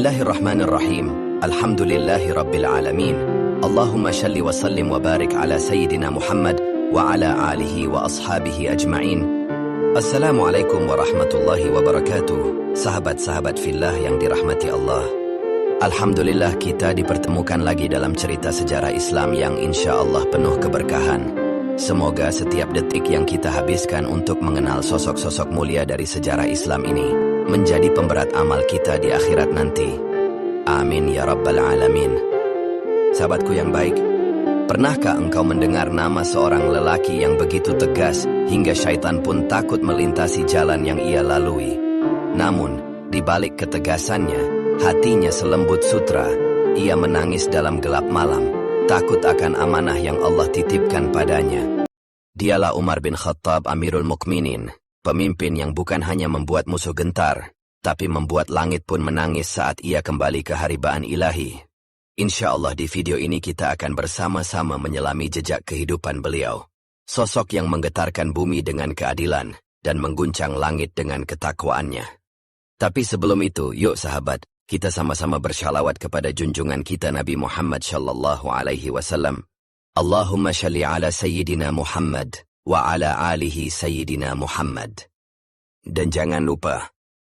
Bismillahirrahmanirrahim. Alhamdulillahi Rabbil Alamin. Allahumma shalli wa sallim wa barik ala Sayyidina Muhammad wa ala alihi wa ashabihi ajma'in. Assalamualaikum warahmatullahi wabarakatuh. Sahabat-sahabat fillah yang dirahmati Allah. Alhamdulillah kita dipertemukan lagi dalam cerita sejarah Islam yang insya Allah penuh keberkahan. Semoga setiap detik yang kita habiskan untuk mengenal sosok-sosok mulia dari sejarah Islam ini menjadi pemberat amal kita di akhirat nanti. Amin ya Rabbal Alamin. Sahabatku yang baik, pernahkah engkau mendengar nama seorang lelaki yang begitu tegas hingga syaitan pun takut melintasi jalan yang ia lalui? Namun, di balik ketegasannya, hatinya selembut sutra. Ia menangis dalam gelap malam, takut akan amanah yang Allah titipkan padanya. Dialah Umar bin Khattab Amirul Mukminin, pemimpin yang bukan hanya membuat musuh gentar, tapi membuat langit pun menangis saat ia kembali ke haribaan ilahi. Insya Allah di video ini kita akan bersama-sama menyelami jejak kehidupan beliau. Sosok yang menggetarkan bumi dengan keadilan dan mengguncang langit dengan ketakwaannya. Tapi sebelum itu, yuk sahabat, kita sama-sama bersyalawat kepada junjungan kita Nabi Muhammad sallallahu alaihi wasallam. Allahumma shalli ala Sayyidina Muhammad wa ala alihi Sayyidina Muhammad. Dan jangan lupa,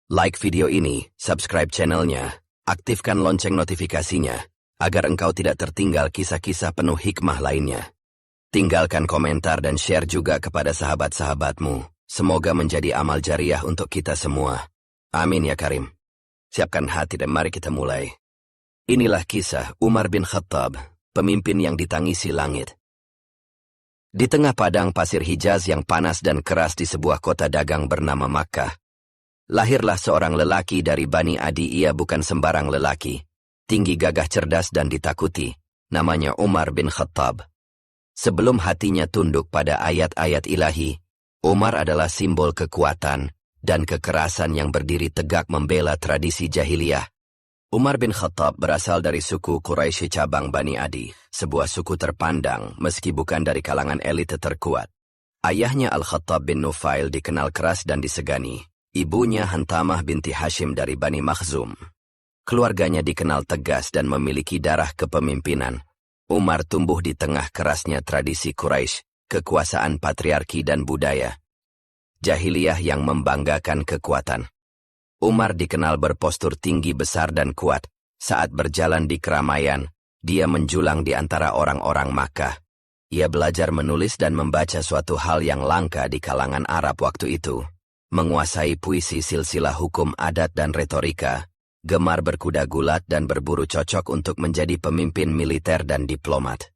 like video ini, subscribe channelnya, aktifkan lonceng notifikasinya, agar engkau tidak tertinggal kisah-kisah penuh hikmah lainnya. Tinggalkan komentar dan share juga kepada sahabat-sahabatmu. Semoga menjadi amal jariah untuk kita semua. Amin ya Karim. Siapkan hati dan mari kita mulai. Inilah kisah Umar bin Khattab, pemimpin yang ditangisi langit. Di tengah padang pasir Hijaz yang panas dan keras di sebuah kota dagang bernama Makkah, lahirlah seorang lelaki dari Bani Adi. Ia bukan sembarang lelaki, tinggi, gagah, cerdas dan ditakuti. Namanya Umar bin Khattab. Sebelum hatinya tunduk pada ayat-ayat ilahi, Umar adalah simbol kekuatan dan kekerasan yang berdiri tegak membela tradisi jahiliyah. Umar bin Khattab berasal dari suku Quraisy cabang Bani Adi, sebuah suku terpandang meski bukan dari kalangan elite terkuat. Ayahnya Al-Khattab bin Nufail dikenal keras dan disegani. Ibunya Hantamah binti Hashim dari Bani Makhzum. Keluarganya dikenal tegas dan memiliki darah kepemimpinan. Umar tumbuh di tengah kerasnya tradisi Quraisy, kekuasaan patriarki dan budaya jahiliyah yang membanggakan kekuatan. Umar dikenal berpostur tinggi, besar dan kuat. Saat berjalan di keramaian, dia menjulang di antara orang-orang Makkah. Ia belajar menulis dan membaca, suatu hal yang langka di kalangan Arab waktu itu. Menguasai puisi, silsilah hukum, adat dan retorika. Gemar berkuda gulat dan berburu cocok untuk menjadi pemimpin militer dan diplomat.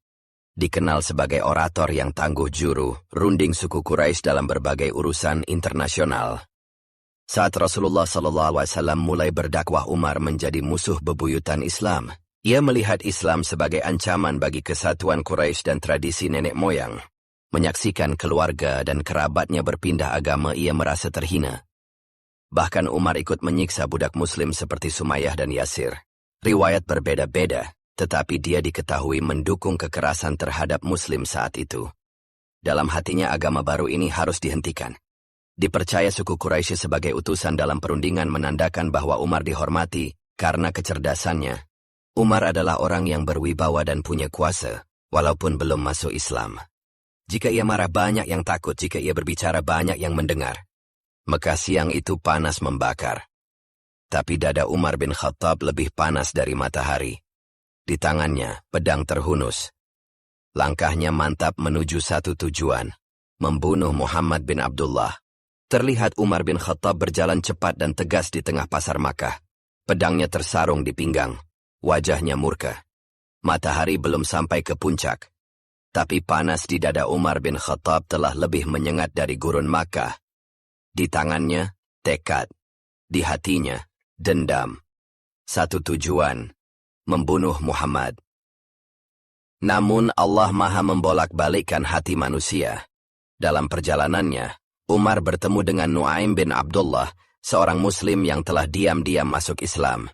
Dikenal sebagai orator yang tangguh juru, runding suku Quraisy dalam berbagai urusan internasional. Saat Rasulullah SAW mulai berdakwah, Umar menjadi musuh bebuyutan Islam. Ia melihat Islam sebagai ancaman bagi kesatuan Quraisy dan tradisi nenek moyang. Menyaksikan keluarga dan kerabatnya berpindah agama, ia merasa terhina. Bahkan Umar ikut menyiksa budak muslim seperti Sumayyah dan Yasir. Riwayat berbeda-beda, tetapi dia diketahui mendukung kekerasan terhadap muslim saat itu. Dalam hatinya agama baru ini harus dihentikan. Dipercaya suku Quraisy sebagai utusan dalam perundingan menandakan bahwa Umar dihormati karena kecerdasannya. Umar adalah orang yang berwibawa dan punya kuasa, walaupun belum masuk Islam. Jika ia marah, banyak yang takut. Jika ia berbicara, banyak yang mendengar. Maka siang itu panas membakar. Tapi dada Umar bin Khattab lebih panas dari matahari. Di tangannya, pedang terhunus. Langkahnya mantap menuju satu tujuan, membunuh Muhammad bin Abdullah. Terlihat Umar bin Khattab berjalan cepat dan tegas di tengah pasar Makkah. Pedangnya tersarung di pinggang. Wajahnya murka. Matahari belum sampai ke puncak. Tapi panas di dada Umar bin Khattab telah lebih menyengat dari gurun Makkah. Di tangannya, tekad. Di hatinya, dendam. Satu tujuan, membunuh Muhammad. Namun Allah Maha membolak-balikkan hati manusia. Dalam perjalanannya, Umar bertemu dengan Nuaim bin Abdullah, seorang muslim yang telah diam-diam masuk Islam.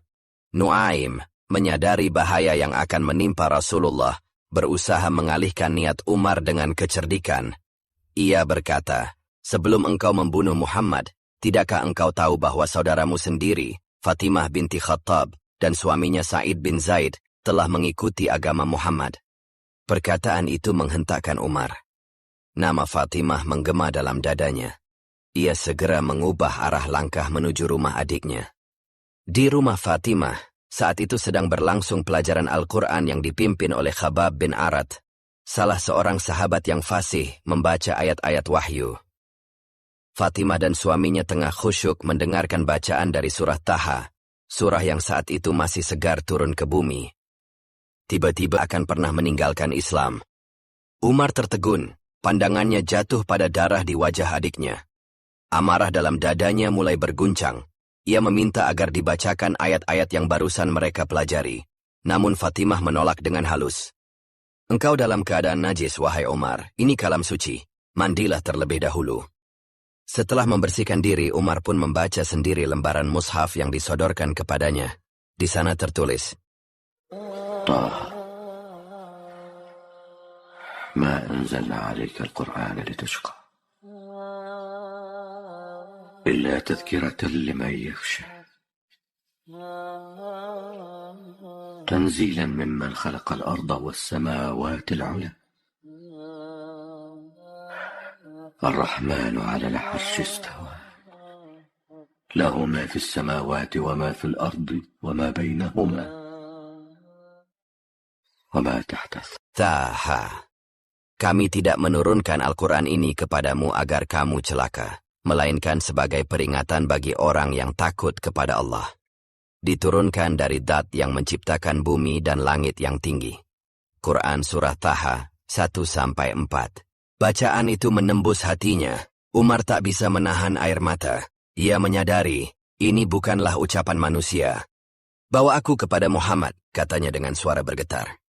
Nuaim menyadari bahaya yang akan menimpa Rasulullah, berusaha mengalihkan niat Umar dengan kecerdikan. Ia berkata, "Sebelum engkau membunuh Muhammad, tidakkah engkau tahu bahwa saudaramu sendiri, Fatimah binti Khattab, dan suaminya Sa'id bin Zaid telah mengikuti agama Muhammad. Perkataan itu menghentakkan Umar. Nama Fatimah menggema dalam dadanya. Ia segera mengubah arah langkah menuju rumah adiknya. Di rumah Fatimah, saat itu sedang berlangsung pelajaran Al-Quran yang dipimpin oleh Khabbab bin Arat, salah seorang sahabat yang fasih membaca ayat-ayat wahyu. Fatimah dan suaminya tengah khusyuk mendengarkan bacaan dari surah Taha, surah yang saat itu masih segar turun ke bumi. Tiba-tiba akan pernah meninggalkan Islam. Umar tertegun, pandangannya jatuh pada darah di wajah adiknya. Amarah dalam dadanya mulai berguncang. Ia meminta agar dibacakan ayat-ayat yang barusan mereka pelajari. Namun Fatimah menolak dengan halus. Engkau dalam keadaan najis, wahai Umar, ini kalam suci. Mandilah terlebih dahulu. Setelah membersihkan diri, Umar pun membaca sendiri lembaran mushaf yang disodorkan kepadanya. Di sana tertulis, Taha, ma anzalna 'alaika al-Qur'ana litashqa, illa tadhkiratan liman yakhsha, tanzilan mimman khalaqa al-arda was-samawati al-'ula. الرحمن على العرش استوى له ما في السماوات وما في الأرض وما بينهما وما تحت Taha. Kami tidak menurunkan Al-Quran ini kepadamu agar kamu celaka, melainkan sebagai peringatan bagi orang yang takut kepada Allah. Diturunkan dari Dat yang menciptakan bumi dan langit yang tinggi. Quran Surah Taha 1-4. Bacaan itu menembus hatinya. Umar tak bisa menahan air mata. Ia menyadari, ini bukanlah ucapan manusia. Bawa aku kepada Muhammad, katanya dengan suara bergetar.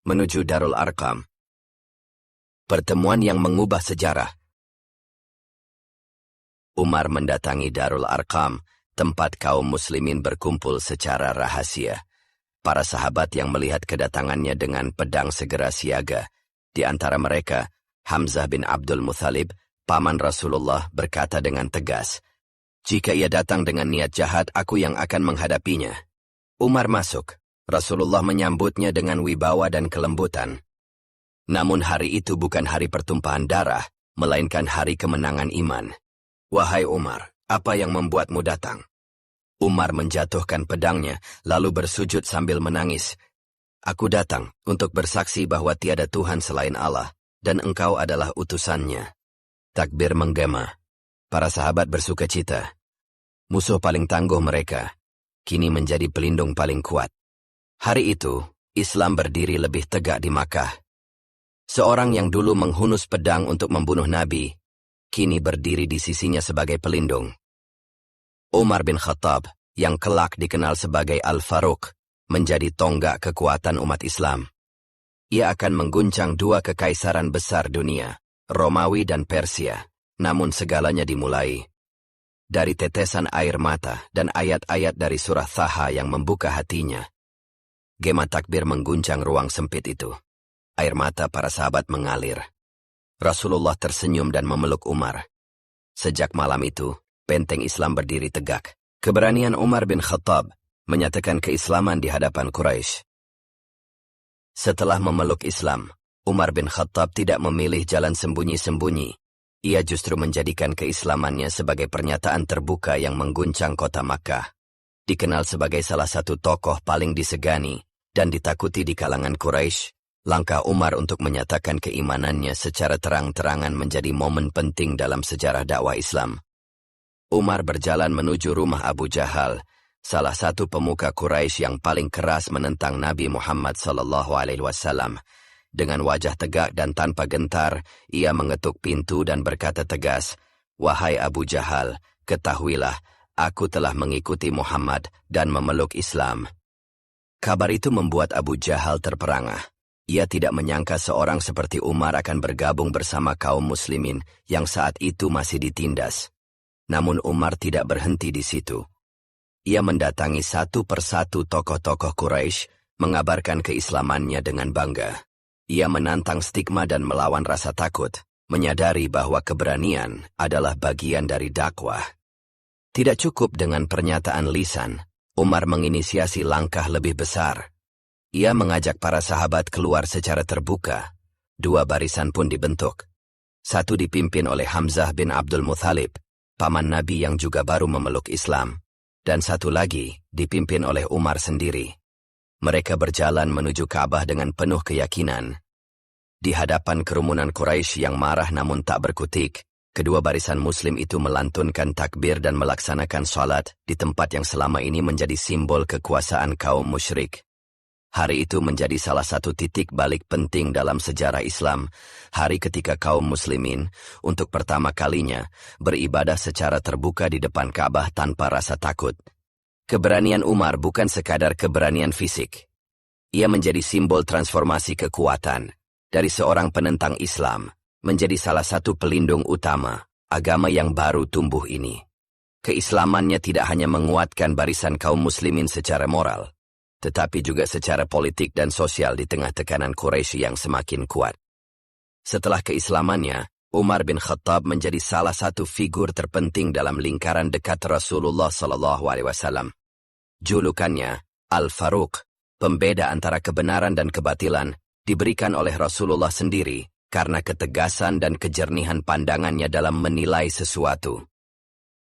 Menuju Darul Arqam. Pertemuan yang mengubah sejarah. Umar mendatangi Darul Arqam, tempat kaum muslimin berkumpul secara rahasia. Para sahabat yang melihat kedatangannya dengan pedang segera siaga. Di antara mereka, Hamzah bin Abdul Muthalib, paman Rasulullah, berkata dengan tegas, "Jika ia datang dengan niat jahat, aku yang akan menghadapinya." Umar masuk. Rasulullah menyambutnya dengan wibawa dan kelembutan. Namun hari itu bukan hari pertumpahan darah, melainkan hari kemenangan iman. "Wahai Umar, apa yang membuatmu datang?" Umar menjatuhkan pedangnya, lalu bersujud sambil menangis. "Aku datang untuk bersaksi bahwa tiada Tuhan selain Allah, dan engkau adalah utusannya." Takbir menggema. Para sahabat bersuka cita. Musuh paling tangguh mereka, kini menjadi pelindung paling kuat. Hari itu, Islam berdiri lebih tegak di Makkah. Seorang yang dulu menghunus pedang untuk membunuh Nabi, kini berdiri di sisinya sebagai pelindung. Umar bin Khattab, yang kelak dikenal sebagai Al-Faruq, menjadi tonggak kekuatan umat Islam. Ia akan mengguncang dua kekaisaran besar dunia, Romawi dan Persia, namun segalanya dimulai dari tetesan air mata dan ayat-ayat dari surah Taha yang membuka hatinya. Gema takbir mengguncang ruang sempit itu. Air mata para sahabat mengalir. Rasulullah tersenyum dan memeluk Umar. Sejak malam itu, benteng Islam berdiri tegak. Keberanian Umar bin Khattab menyatakan keislaman di hadapan Quraisy. Setelah memeluk Islam, Umar bin Khattab tidak memilih jalan sembunyi-sembunyi. Ia justru menjadikan keislamannya sebagai pernyataan terbuka yang mengguncang kota Makkah. Dikenal sebagai salah satu tokoh paling disegani dan ditakuti di kalangan Quraisy, langkah Umar untuk menyatakan keimanannya secara terang-terangan menjadi momen penting dalam sejarah dakwah Islam. Umar berjalan menuju rumah Abu Jahal, salah satu pemuka Quraisy yang paling keras menentang Nabi Muhammad SAW. Dengan wajah tegak dan tanpa gentar, ia mengetuk pintu dan berkata tegas, "Wahai Abu Jahal, ketahuilah, aku telah mengikuti Muhammad dan memeluk Islam." Kabar itu membuat Abu Jahal terperangah. Ia tidak menyangka seorang seperti Umar akan bergabung bersama kaum muslimin yang saat itu masih ditindas. Namun Umar tidak berhenti di situ. Ia mendatangi satu persatu tokoh-tokoh Quraisy, mengabarkan keislamannya dengan bangga. Ia menantang stigma dan melawan rasa takut, menyadari bahwa keberanian adalah bagian dari dakwah. Tidak cukup dengan pernyataan lisan, Umar menginisiasi langkah lebih besar. Ia mengajak para sahabat keluar secara terbuka. 2 barisan pun dibentuk. Satu dipimpin oleh Hamzah bin Abdul Muthalib, paman Nabi yang juga baru memeluk Islam. Dan satu lagi dipimpin oleh Umar sendiri. Mereka berjalan menuju Ka'bah dengan penuh keyakinan. Di hadapan kerumunan Quraisy yang marah namun tak berkutik, kedua barisan Muslim itu melantunkan takbir dan melaksanakan salat di tempat yang selama ini menjadi simbol kekuasaan kaum musyrik. Hari itu menjadi salah satu titik balik penting dalam sejarah Islam, hari ketika kaum muslimin untuk pertama kalinya beribadah secara terbuka di depan Ka'bah tanpa rasa takut. Keberanian Umar bukan sekadar keberanian fisik. Ia menjadi simbol transformasi kekuatan dari seorang penentang Islam menjadi salah satu pelindung utama agama yang baru tumbuh ini. Keislamannya tidak hanya menguatkan barisan kaum muslimin secara moral, tetapi juga secara politik dan sosial di tengah tekanan Quraisy yang semakin kuat. Setelah keislamannya, Umar bin Khattab menjadi salah satu figur terpenting dalam lingkaran dekat Rasulullah SAW. Julukannya, Al-Faruq, pembeda antara kebenaran dan kebatilan, diberikan oleh Rasulullah sendiri karena ketegasan dan kejernihan pandangannya dalam menilai sesuatu.